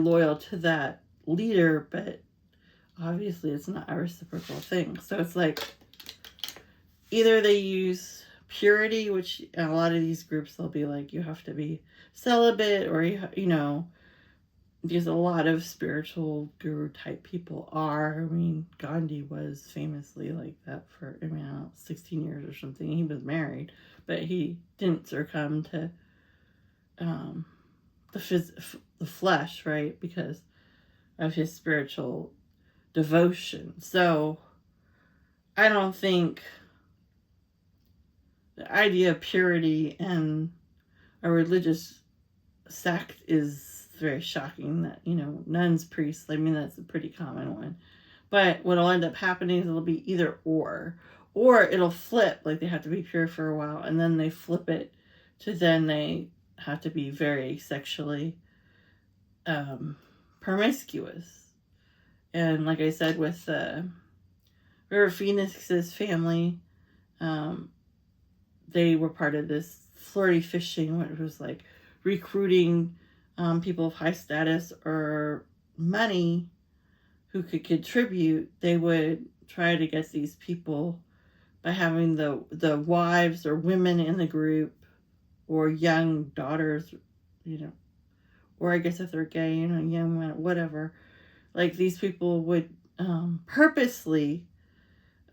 loyal to that leader, but obviously it's not a reciprocal thing. So it's like either they use purity, which in a lot of these groups they'll be like, you have to be celibate, or you know, because a lot of spiritual guru type people are. I mean, Gandhi was famously like that for, I mean, I don't know, 16 years or something. He was married, but he didn't succumb to the flesh, right? Because of his spiritual devotion. So I don't think the idea of purity and a religious sect is very shocking. That, you know, nuns, priests, I mean, that's a pretty common one. But what'll end up happening is it'll be either or it'll flip, like they have to be pure for a while, and then they flip it to then they have to be very sexually promiscuous. And like I said, with River Phoenix's family, they were part of this flirty fishing, which was like recruiting people of high status or money who could contribute. They would try to get these people by having the wives or women in the group, or young daughters, you know, or I guess if they're gay, you know, young men, whatever. Like these people would purposely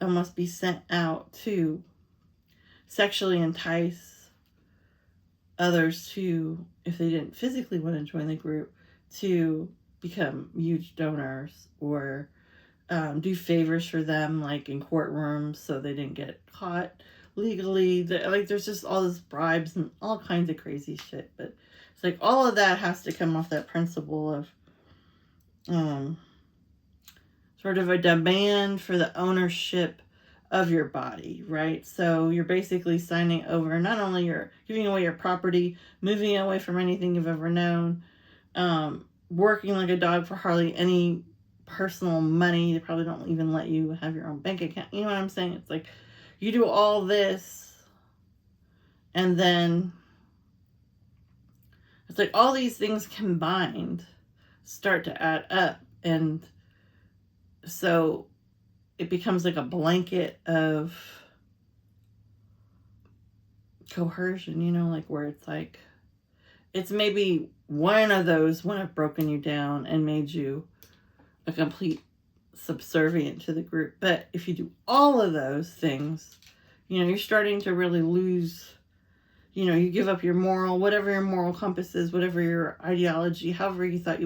almost be sent out to sexually entice others to, if they didn't physically want to join the group, to become huge donors or do favors for them, like in courtrooms, so they didn't get caught legally. Like there's just all this bribes and all kinds of crazy shit. But it's like all of that has to come off that principle of sort of a demand for the ownership of your body, right? So you're basically signing over, not only you're giving away your property, moving away from anything you've ever known, working like a dog for hardly any personal money. They probably don't even let you have your own bank account. You know what I'm saying? It's like you do all this, and then it's like all these things combined start to add up, and so it becomes like a blanket of coercion, you know, like where it's like, it's maybe one of those would have broken you down and made you a complete subservient to the group. But if you do all of those things, you know, you're starting to really lose, you know, you give up your moral, whatever your moral compass is, whatever your ideology, however you thought you would